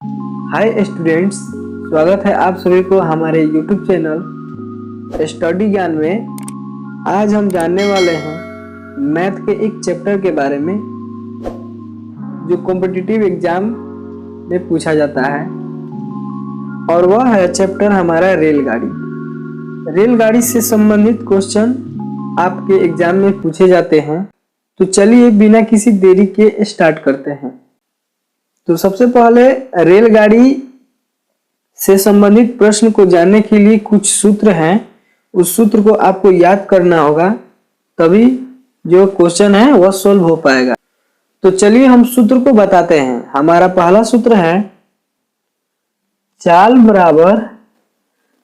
Hi students, स्वागत है आप सभी को हमारे यूट्यूब चैनल स्टडी ज्ञान में। आज हम जानने वाले हैं मैथ के एक चैप्टर के बारे में जो कॉम्पिटिटिव एग्जाम में पूछा जाता है, और वह है चैप्टर हमारा रेलगाड़ी। रेलगाड़ी से संबंधित क्वेश्चन आपके एग्जाम में पूछे जाते हैं। तो चलिए बिना किसी देरी के स्टार्ट करते हैं। तो सबसे पहले रेलगाड़ी से संबंधित प्रश्न को जानने के लिए कुछ सूत्र हैं। उस सूत्र को आपको याद करना होगा, तभी जो क्वेश्चन है वह सॉल्व हो पाएगा। तो चलिए हम सूत्र को बताते हैं। हमारा पहला सूत्र है चाल बराबर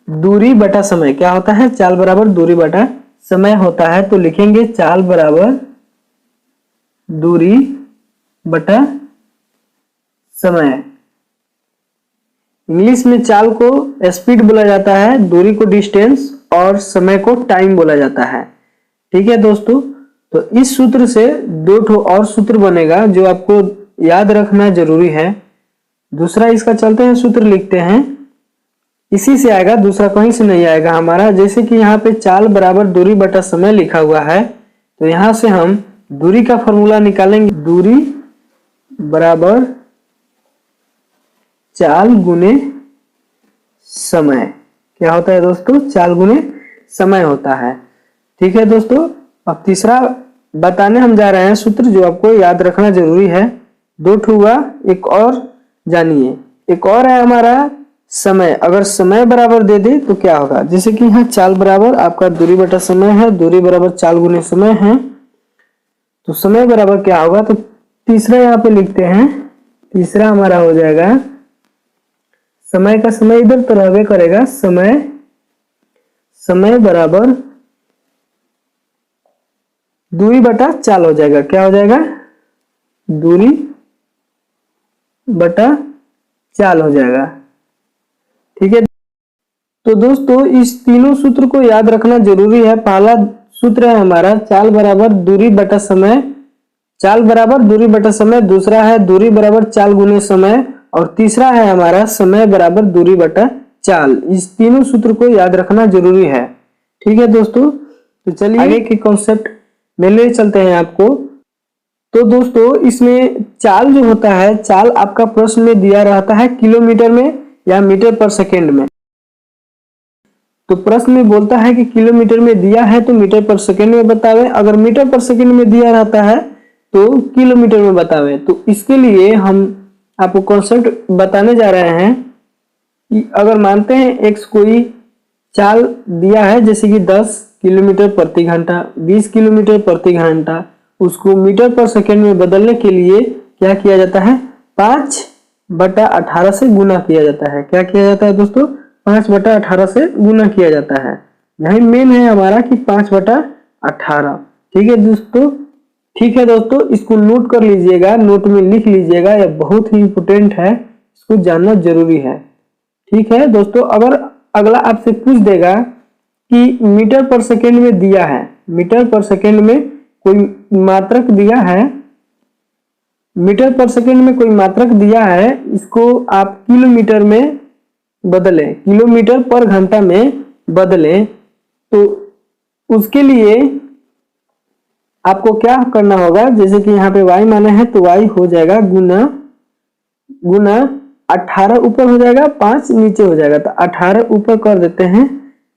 दूरी बटा समय। क्या होता है? चाल बराबर दूरी बटा समय होता है। तो लिखेंगे चाल बराबर दूरी बटा समय। इंग्लिश में चाल को स्पीड बोला जाता है, दूरी को डिस्टेंस और समय को टाइम बोला जाता है। ठीक है दोस्तों, तो इस सूत्र से दो ठो और सूत्र बनेगा जो आपको याद रखना जरूरी है। दूसरा इसका चलते हैं सूत्र लिखते हैं, इसी से आएगा, दूसरा कहीं से नहीं आएगा हमारा। जैसे कि यहाँ पे चाल बराबर दूरी बटा समय लिखा हुआ है, तो यहाँ से हम दूरी का फॉर्मूला निकालेंगे। दूरी बराबर चाल गुने समय। क्या होता है दोस्तों? चाल गुने समय होता है। ठीक है दोस्तों, अब तीसरा बताने हम जा रहे हैं सूत्र जो आपको याद रखना जरूरी है। दो ठो हुआ, एक और जानिए। एक और है हमारा समय। अगर समय बराबर दे दे तो क्या होगा? जैसे कि यहाँ चाल बराबर आपका दूरी बटा समय है, दूरी बराबर चाल गुने समय है, तो समय बराबर क्या होगा? तो तीसरा यहाँ पे लिखते हैं। तीसरा हमारा हो जाएगा, समय का समय इधर तो रहबे करेगा, समय बराबर दूरी बटा चाल हो जाएगा। क्या हो जाएगा? दूरी बटा चाल हो जाएगा। ठीक है, तो दोस्तों इस तीनों सूत्र को याद रखना जरूरी है। पहला सूत्र है हमारा चाल बराबर दूरी बटा समय, चाल बराबर दूरी बटा समय। दूसरा है दूरी बराबर चाल गुने समय, और तीसरा है हमारा समय बराबर दूरी बटा चाल। इस तीनों सूत्र को याद रखना जरूरी है। ठीक है दोस्तों, तो चलिए आगे के कॉन्सेप्ट में ले चलते हैं आपको। तो दोस्तों इसमें चाल जो होता है, चाल आपका प्रश्न में दिया रहता है किलोमीटर में या मीटर पर सेकेंड में। तो प्रश्न में बोलता है कि किलोमीटर में दिया है तो मीटर पर सेकेंड में बतावे, अगर मीटर पर सेकेंड में दिया रहता है तो किलोमीटर में बतावे। तो इसके लिए हम आपको कॉन्सेप्ट बताने जा रहे हैं कि अगर मानते हैं एक्स कोई चाल दिया है, जैसे कि 10 किलोमीटर प्रति घंटा, 20 किलोमीटर प्रति घंटा, उसको मीटर पर सेकेंड में बदलने के लिए क्या किया जाता है? 5/18 से गुना किया जाता है। क्या किया जाता है दोस्तों? 5/18 से गुना किया जाता है। यही मेन है हमारा कि 5/18। ठीक है दोस्तों, ठीक है दोस्तों, इसको नोट कर लीजिएगा, नोट में लिख लीजिएगा, यह बहुत ही इंपोर्टेंट है, इसको जानना जरूरी है। ठीक है दोस्तों, अगर अगला आपसे पूछ देगा कि मीटर पर सेकेंड में दिया है, मीटर पर सेकेंड में कोई मात्रक दिया है, मीटर पर सेकेंड में कोई मात्रक दिया है, इसको आप किलोमीटर में बदलें, किलोमीटर पर घंटा में बदलें, तो उसके लिए आपको क्या करना होगा? जैसे कि यहाँ पे y माना है तो y हो जाएगा गुना 18 ऊपर हो जाएगा, 5 नीचे हो जाएगा। तो 18 ऊपर कर देते हैं,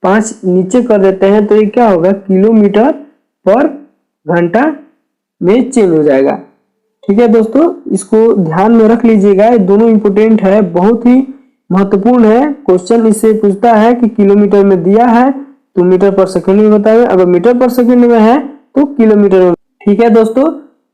5 नीचे कर देते हैं, तो ये क्या होगा? किलोमीटर पर घंटा में चेंज हो जाएगा। ठीक है दोस्तों, इसको ध्यान में रख लीजिएगा, ये दोनों इंपोर्टेंट है, बहुत ही महत्वपूर्ण है। क्वेश्चन इससे पूछता है कि किलोमीटर में दिया है तो मीटर पर सेकेंड में बताए, अगर मीटर पर सेकेंड में है तो किलोमीटर में। ठीक है दोस्तों,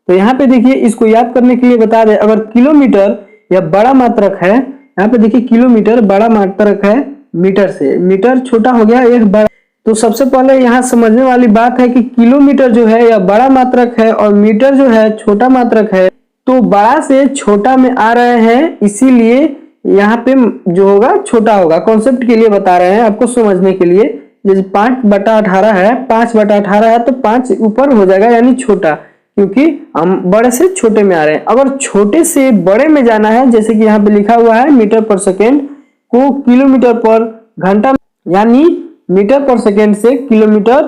तो यहाँ पे देखिए, इसको याद करने के लिए बता दें, अगर किलोमीटर या बड़ा मात्रक है, यहाँ पे देखिए किलोमीटर बड़ा मात्रक है मीटर से, मीटर छोटा हो गया एक बड़ा। तो सबसे पहले यहाँ समझने वाली बात है कि किलोमीटर जो है या बड़ा मात्रक है और मीटर जो है छोटा मात्रक है, तो बड़ा से छोटा में आ रहे हैं, इसीलिए यहाँ पे जो होगा छोटा होगा। कॉन्सेप्ट के लिए बता रहे हैं आपको समझने के लिए। जैसे 5/18 है, 5/18 है तो 5 ऊपर हो जाएगा यानी छोटा, क्योंकि हम बड़े से छोटे में आ रहे हैं। अगर छोटे से बड़े में जाना है, जैसे कि यहाँ पे लिखा हुआ है मीटर पर सेकेंड को किलोमीटर पर घंटा, यानी मीटर पर सेकेंड से किलोमीटर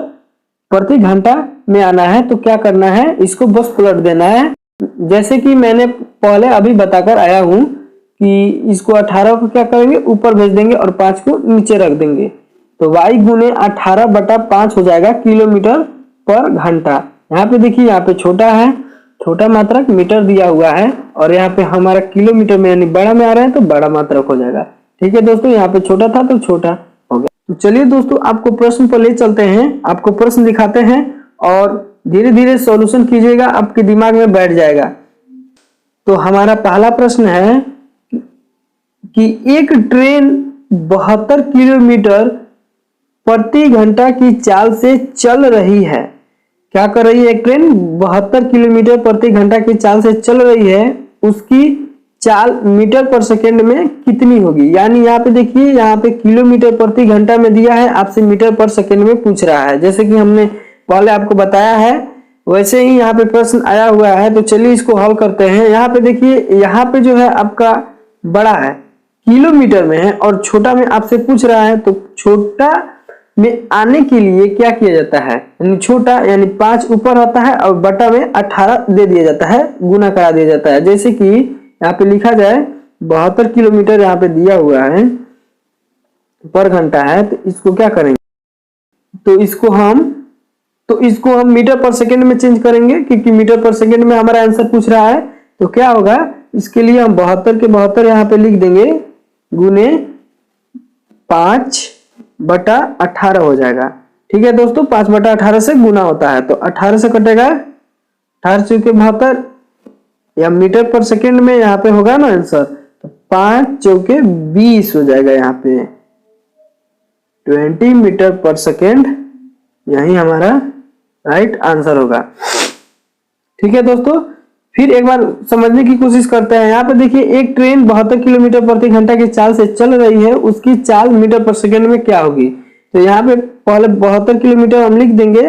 प्रति घंटा में आना है, तो क्या करना है, इसको बस पलट देना है। जैसे कि मैंने पहले अभी बताकर आया हूं कि इसको 18 को क्या करेंगे, ऊपर भेज देंगे और 5 को नीचे रख देंगे, तो y गुने 18/5 हो जाएगा किलोमीटर पर घंटा। यहाँ पे देखिए, यहाँ पे छोटा है, छोटा मात्रक मीटर दिया हुआ है, और यहाँ पे हमारा किलोमीटर में यानी बड़ा में आ रहा है तो बड़ा मात्रक हो जाएगा। ठीक है दोस्तों, यहाँ पे छोटा था तो छोटा हो गया। तो चलिए दोस्तों, आपको प्रश्न पर ले चलते हैं, आपको प्रश्न दिखाते हैं और धीरे धीरे सॉल्यूशन कीजिएगा, आपके दिमाग में बैठ जाएगा। तो हमारा पहला प्रश्न है कि एक ट्रेन 72 किलोमीटर प्रति घंटा की चाल से चल रही है। क्या कर रही है, एक ट्रेन 72 किलोमीटर प्रति घंटा की चाल से चल रही है, उसकी चाल मीटर पर सेकेंड में कितनी होगी। यानी यहाँ पे देखिए, यहाँ पे किलोमीटर प्रति घंटा में दिया है, आपसे मीटर पर सेकेंड में पूछ रहा है। जैसे कि हमने पहले आपको बताया है वैसे ही यहाँ पे प्रश्न आया हुआ है। तो चलिए इसको हल करते हैं। यहाँ पे देखिए, यहाँ पे जो है आपका बड़ा है किलोमीटर में है और छोटा में आपसे पूछ रहा है, तो छोटा में आने के लिए क्या किया जाता है, यानी छोटा यानी 5 ऊपर आता है और बटा में 18 दे दिया जाता है, गुना करा दिया जाता है। जैसे कि यहाँ पे लिखा जाए 72 किलोमीटर यहाँ पे दिया हुआ है पर घंटा है, तो इसको क्या करेंगे, तो इसको हम मीटर पर सेकेंड में चेंज करेंगे, क्योंकि मीटर पर सेकेंड में हमारा आंसर पूछ रहा है। तो क्या होगा, इसके लिए हम 72 के 72 यहाँ पे लिख देंगे, गुने 5/18 हो जाएगा। ठीक है दोस्तों, 5/18 से गुना होता है, तो 18 से कटेगा, 18 चौके 72, या मीटर पर सेकेंड में यहाँ पे होगा ना आंसर, तो 5 चौके 20 हो जाएगा, यहाँ पे 20 मीटर पर सेकेंड, यही हमारा राइट आंसर होगा। ठीक है दोस्तों, फिर एक बार समझने की कोशिश करते हैं। यहाँ पे देखिए, एक ट्रेन 72 किलोमीटर प्रति घंटा की चाल से चल रही है, उसकी चाल मीटर पर सेकेंड में क्या होगी। तो यहाँ पे पहले 72 किलोमीटर हम लिख देंगे,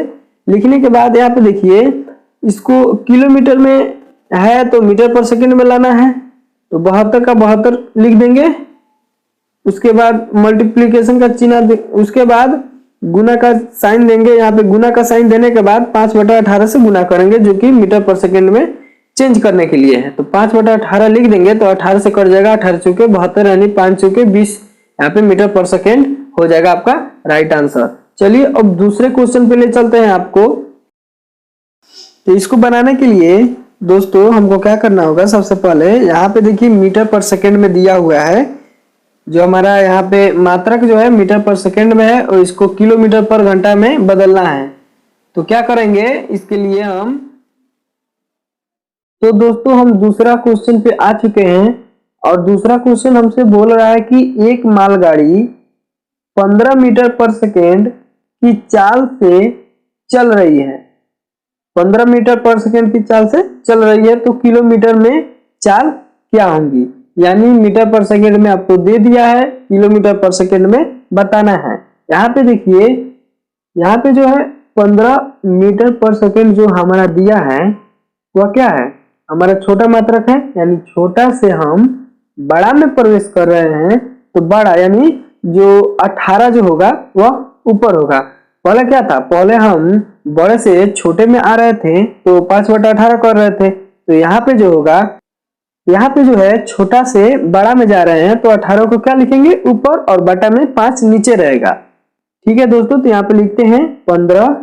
लिखने के बाद यहाँ पे देखिए, इसको किलोमीटर में है तो मीटर पर सेकेंड में लाना है, तो 72 का 72 लिख देंगे, उसके बाद मल्टीप्लीकेशन का चिन्ह, उसके बाद गुना का साइन देंगे। यहाँ पे गुना का साइन देने के बाद 5/18 से गुना करेंगे, जो कि मीटर पर सेकेंड में चेंज करने के लिए है। तो 5/18 लिख देंगे, तो 18 से कट जाएगा, 18 चौके 72 यानी 5 चौके 20, यहाँ पे मीटर पर सेकेंड हो जाएगा आपका राइट आंसर। चलिए अब दूसरे क्वेश्चन पे ले चलते हैं आपको। तो इसको बनाने के लिए दोस्तों हमको क्या करना होगा, सबसे पहले यहाँ पे देखिए मीटर पर सेकेंड में दिया हुआ है, जो हमारा यहाँ पे मात्रक जो है मीटर पर सेकेंड में है, और इसको किलोमीटर पर घंटा में बदलना है। तो क्या करेंगे इसके लिए हम, तो दोस्तों हम दूसरा क्वेश्चन पे आ चुके हैं, और दूसरा क्वेश्चन हमसे बोल रहा है कि एक मालगाड़ी 15 मीटर पर सेकेंड की चाल से चल रही है, 15 मीटर पर सेकेंड की चाल से चल रही है, तो किलोमीटर में चाल क्या होंगी। यानी मीटर पर सेकेंड में आपको दे दिया है, किलोमीटर पर सेकेंड में बताना है। यहाँ पे देखिए, यहाँ पे जो है 15 मीटर पर सेकेंड जो हमारा दिया है वह क्या है, हमारा छोटा मात्रक है, यानी छोटा से हम बड़ा में प्रवेश कर रहे हैं, तो बड़ा यानी जो 18 जो होगा वह ऊपर होगा। पहले क्या था, पहले हम बड़े से छोटे में आ रहे थे तो 5/18 कर रहे थे, तो यहाँ पे जो होगा, यहाँ पे जो है छोटा से बड़ा में जा रहे हैं, तो 18 को क्या लिखेंगे ऊपर और बटा में 5 नीचे रहेगा। ठीक है दोस्तों, तो यहाँ पे लिखते हैं 15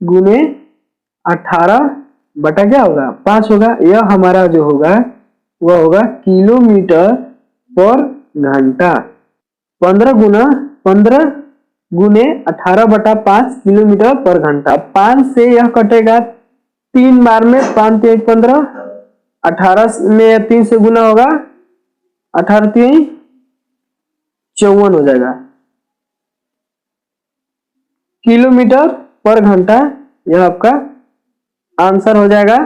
गुने 18 बटा क्या होगा 5 होगा। यह हमारा जो होगा वह होगा किलोमीटर पर घंटा। 15 गुने 18/5 किलोमीटर पर घंटा। 5 से यह कटेगा 3 बार में, 5 3 15, 18 में 3 से गुना होगा, 18 3 54 हो जाएगा किलोमीटर पर घंटा। यह आपका आंसर हो जाएगा।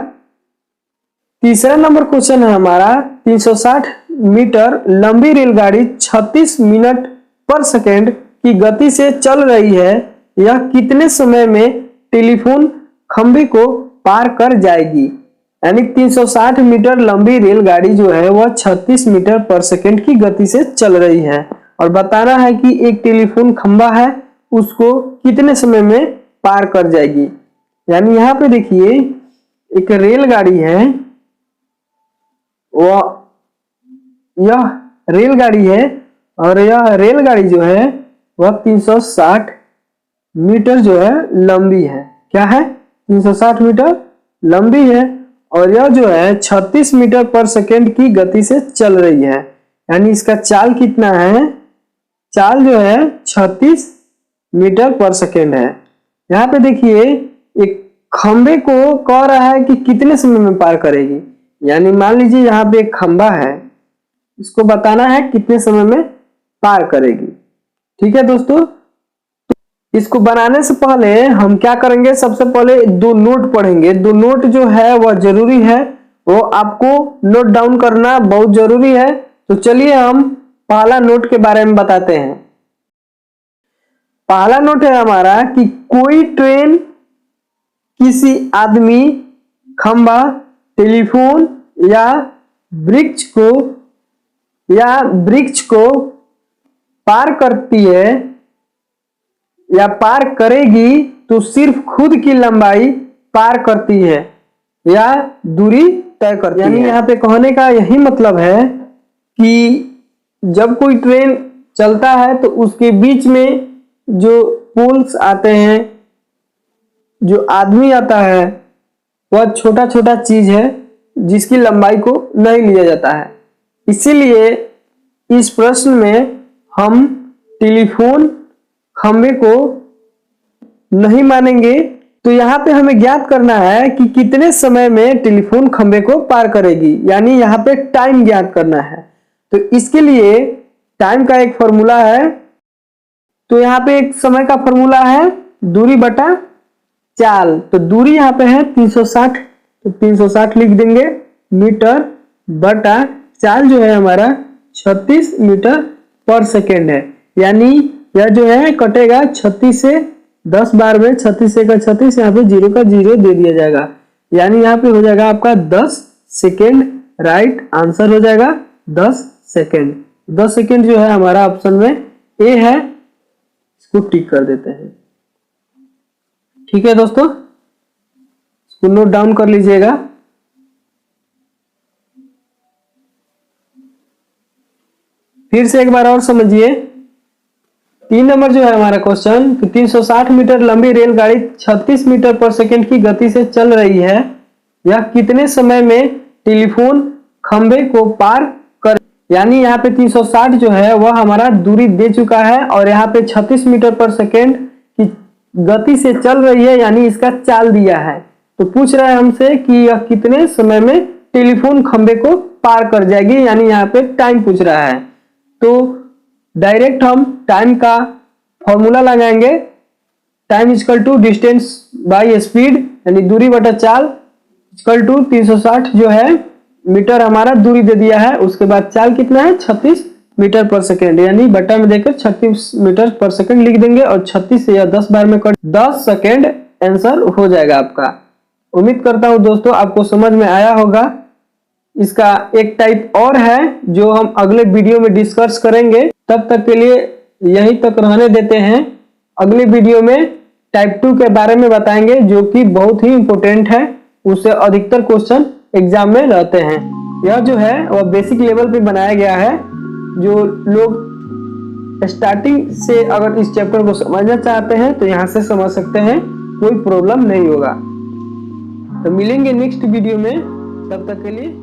तीसरा नंबर क्वेश्चन है हमारा, 360 मीटर लंबी रेलगाड़ी 36 मिनट पर सेकेंड की गति से चल रही है, यह कितने समय में टेलीफोन खंबे को पार कर जाएगी। यानी 360 मीटर लंबी रेलगाड़ी जो है वह 36 मीटर पर सेकंड की गति से चल रही है और बताना है कि एक टेलीफोन खंबा है उसको कितने समय में पार कर जाएगी। यानी यहाँ पे देखिए एक रेलगाड़ी है, यह रेलगाड़ी है और यह रेलगाड़ी जो है वह 360 मीटर जो है लंबी है। क्या है? 360 मीटर लंबी है और यह जो है 36 मीटर पर सेकंड की गति से चल रही है। यानी इसका चाल कितना है? चाल जो है 36 मीटर पर सेकंड है। यहाँ पे देखिए एक खंबे को कह रहा है कि कितने समय में पार करेगी। यानी मान लीजिए यहाँ पे एक खंबा है, इसको बताना है कितने समय में पार करेगी। ठीक है दोस्तों, तो इसको बनाने से पहले हम क्या करेंगे, सबसे पहले दो नोट पढ़ेंगे। दो नोट जो है वह जरूरी है, वो आपको नोट डाउन करना बहुत जरूरी है। तो चलिए हम पहला नोट के बारे में बताते हैं। पहला नोट है हमारा कि कोई ट्रेन किसी आदमी, खंबा, टेलीफोन या वृक्ष को पार करती है या पार करेगी तो सिर्फ खुद की लंबाई पार करती है या दूरी तय करती है। यानी यहाँ पे कहने का यही मतलब है कि जब कोई ट्रेन चलता है तो उसके बीच में जो पोल्स आते हैं, जो आदमी आता है, वह छोटा छोटा चीज है जिसकी लंबाई को नहीं लिया जाता है। इसीलिए इस प्रश्न में हम टेलीफोन खंबे को नहीं मानेंगे। तो यहाँ पे हमें ज्ञात करना है कि कितने समय में टेलीफोन खंबे को पार करेगी, यानी यहाँ पे टाइम ज्ञात करना है। तो इसके लिए टाइम का एक फॉर्मूला है। तो यहाँ पे एक समय का फॉर्मूला है दूरी बटा चाल। तो दूरी यहाँ पे है 360, तो 360 लिख देंगे मीटर बटा चाल जो है हमारा 36 मीटर पर सेकेंड है। यानी यह जो है कटेगा 36 से 10 बार में, 36 से का 36, यहाँ पे 0 का 0 दे दिया जाएगा। यानी यहाँ पे हो जाएगा आपका 10 सेकेंड। राइट आंसर हो जाएगा 10 सेकेंड। 10 सेकेंड जो है हमारा ऑप्शन में ए है, इसको टिक कर देते हैं। ठीक है दोस्तों, इसको नोट डाउन कर लीजिएगा। फिर से एक बार और समझिए। 3 नंबर जो है हमारा क्वेश्चन, 360 मीटर लंबी रेलगाड़ी 36 मीटर पर सेकंड की गति से चल रही है, यह कितने समय में टेलीफोन खंबे को पार कर। यानी यहाँ पे 360 जो है वह हमारा दूरी दे चुका है और यहाँ पे 36 मीटर पर सेकंड की गति से चल रही है, यानी इसका चाल दिया है। तो पूछ रहा है हमसे कि यह कितने समय में टेलीफोन खंबे को पार कर जाएगी, यानी यहाँ पे टाइम पूछ रहा है। तो डायरेक्ट हम टाइम का फॉर्मूला लगाएंगे। Time equal to distance by speed, यानी दूरी बटा चाल इक्वल टू 360 जो है मीटर हमारा दूरी दे दिया है, उसके बाद चाल कितना है 36 मीटर पर सेकेंड, यानी बटा में देकर 36 मीटर पर सेकेंड लिख देंगे और 36 से या 10 बार में कट 10 सेकेंड आंसर हो जाएगा आपका। उम्मीद करता हूं दोस्तों आपको समझ में आया होगा। इसका एक टाइप और है जो हम अगले वीडियो में डिस्कस करेंगे। तब तक के लिए यहीं तक रहने देते हैं। अगले वीडियो में टाइप 2 के बारे में बताएंगे जो कि बहुत ही इंपॉर्टेंट है, उससे अधिकतर क्वेश्चन एग्जाम में रहते हैं। यह जो है वह बेसिक लेवल पे बनाया गया है। जो लोग स्टार्टिंग से अगर इस चैप्टर को समझना चाहते हैं तो यहाँ से समझ सकते हैं, कोई प्रॉब्लम नहीं होगा। तो मिलेंगे नेक्स्ट वीडियो में, तब तक के लिए